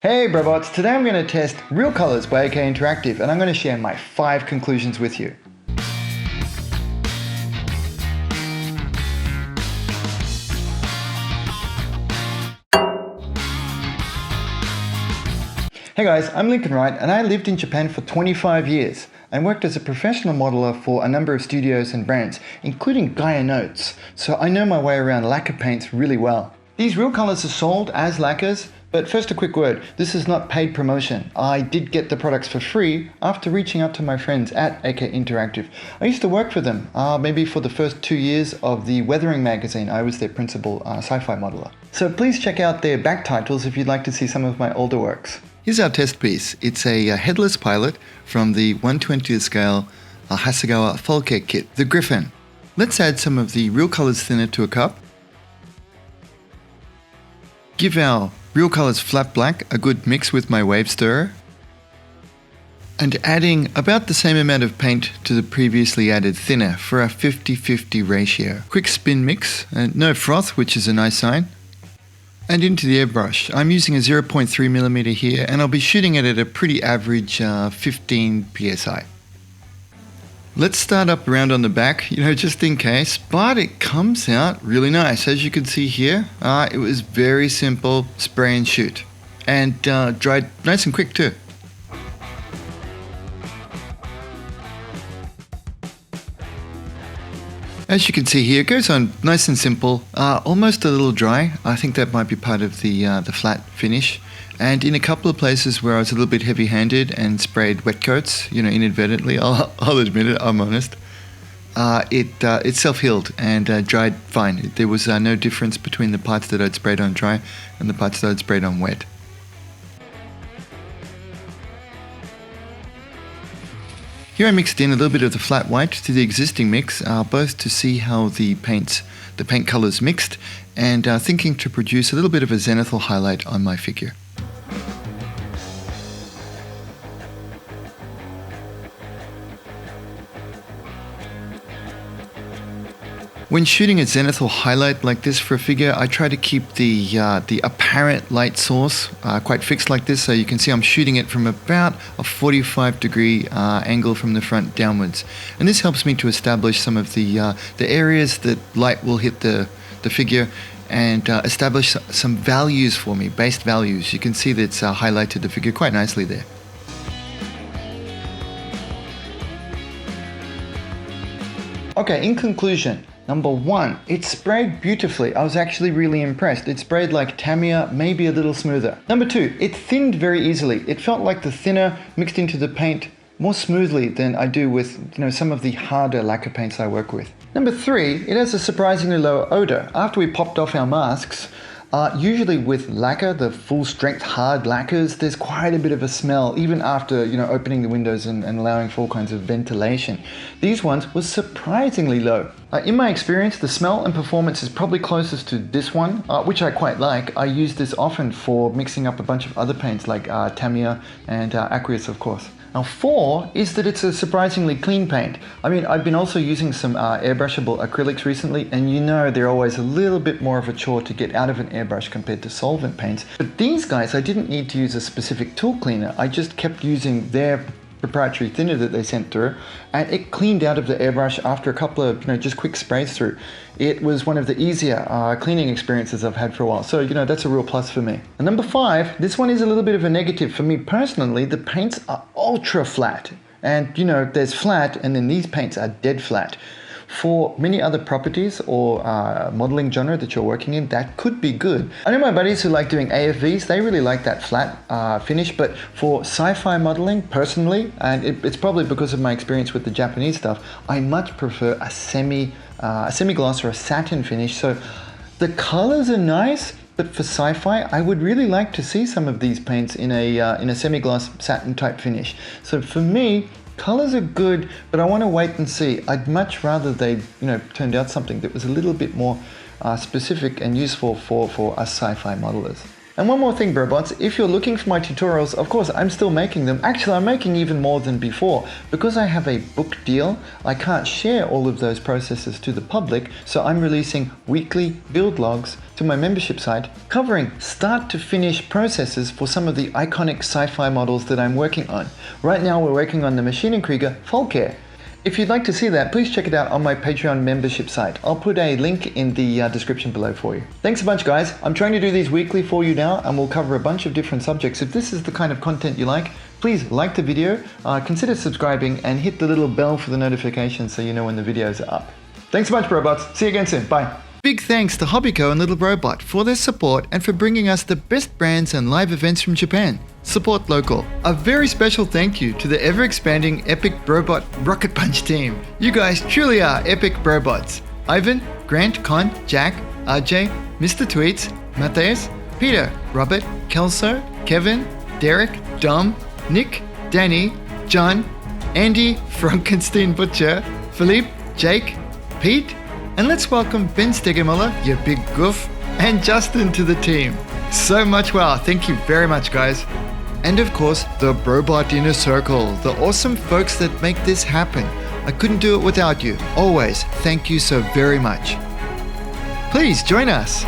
Hey Brobots, today I'm going to test Real Colors by AK Interactive and I'm going to share my 5 conclusions with you. Hey guys, I'm Linc and Wright and I lived in Japan for 25 years and worked as a professional modeler for a number of studios and brands, including Gaia Notes, so I know my way around lacquer paints really well. These Real Colors are sold as lacquers, but first a quick word, this is not paid promotion. I did get the products for free after reaching out to my friends at AK Interactive. I used to work for them, maybe for the first 2 years of the Weathering magazine. I was their principal Sci-Fi modeler. So please check out their back titles if you'd like to see some of my older works. Here's our test piece. It's a headless pilot from the 1/20th scale Hasegawa Folke kit, the Griffin. Let's add some of the Real Colors thinner to a cup. Give our Real Colors flat black a good mix with my wave stirrer. And adding about the same amount of paint to the previously added thinner for a 50-50 ratio. Quick spin mix, and no froth, which is a nice sign. And into the airbrush. I'm using a 0.3mm here and I'll be shooting it at a pretty average 15 psi. Let's start up around on the back, just in case, but it comes out really nice. As you can see here, it was very simple, spray and shoot. And dried nice and quick too. As you can see here, it goes on nice and simple, almost a little dry. I think that might be part of the flat finish. And in a couple of places where I was a little bit heavy-handed and sprayed wet coats, inadvertently, I'll admit it, I'm honest, it self-healed and dried fine. There was no difference between the parts that I'd sprayed on dry and the parts that I'd sprayed on wet. Here I mixed in a little bit of the flat white to the existing mix, both to see how the paint colors mixed and thinking to produce a little bit of a zenithal highlight on my figure. When shooting a zenithal highlight like this for a figure, I try to keep the apparent light source quite fixed like this, so you can see I'm shooting it from about a 45-degree angle from the front downwards. And this helps me to establish some of the areas that light will hit the figure and establish some values for me, based values. You can see that it's highlighted the figure quite nicely there. Okay, in conclusion, number 1, it sprayed beautifully. I was actually really impressed. It sprayed like Tamiya, maybe a little smoother. Number 2, it thinned very easily. It felt like the thinner mixed into the paint more smoothly than I do with some of the harder lacquer paints I work with. Number 3, it has a surprisingly low odor. After we popped off our masks, usually with lacquer, the full strength hard lacquers, there's quite a bit of a smell even after opening the windows and allowing for all kinds of ventilation. These ones were surprisingly low. In my experience, the smell and performance is probably closest to this one, which I quite like. I use this often for mixing up a bunch of other paints like Tamiya and Aqueous, of course. Now 4 is that it's a surprisingly clean paint. I mean, I've been also using some airbrushable acrylics recently, and they're always a little bit more of a chore to get out of an airbrush compared to solvent paints. But these guys, I didn't need to use a specific tool cleaner. I just kept using their proprietary thinner that they sent through, and it cleaned out of the airbrush after a couple of just quick sprays through. It was one of the easier cleaning experiences I've had for a while, so that's a real plus for me. And number 5, this one is a little bit of a negative for me personally. The paints are ultra flat, and there's flat, and then these paints are dead flat. For many other properties or modeling genre that you're working in, that could be good. I know my buddies who like doing AFVs, they really like that flat finish, but for sci-fi modeling, personally, and it's probably because of my experience with the Japanese stuff, I much prefer a semi-gloss or a satin finish. So the colors are nice, but for sci-fi, I would really like to see some of these paints in a semi-gloss satin type finish. So for me, colors are good, but I want to wait and see. I'd much rather they, turned out something that was a little bit more specific and useful for us sci-fi modelers. And one more thing, Brobots, if you're looking for my tutorials, of course, I'm still making them. Actually, I'm making even more than before. Because I have a book deal, I can't share all of those processes to the public, so I'm releasing weekly build logs to my membership site, covering start to finish processes for some of the iconic sci-fi models that I'm working on. Right now, we're working on the Maschinenkrieger Volker. If you'd like to see that, please check it out on my Patreon membership site. I'll put a link in the description below for you. Thanks a bunch, guys. I'm trying to do these weekly for you now, and we'll cover a bunch of different subjects. If this is the kind of content you like, please like the video, consider subscribing, and hit the little bell for the notifications so you know when the videos are up. Thanks a bunch, Brobots. See you again soon. Bye. Big thanks to Hobbyco and Little Robot for their support and for bringing us the best brands and live events from Japan. Support local. A very special thank you to the ever-expanding Epic Brobot Rocket Punch team. You guys truly are Epic Brobots. Ivan, Grant, Con, Jack, RJ, Mr. Tweets, Matthias, Peter, Robert, Kelso, Kevin, Derek, Dom, Nick, Danny, John, Andy, Frankenstein Butcher, Philippe, Jake, Pete, and let's welcome Ben Stegemuller, you big goof, and Justin to the team. So much wow, thank you very much, guys. And of course, the Brobot Inner Circle, the awesome folks that make this happen. I couldn't do it without you. Always, thank you so very much. Please join us.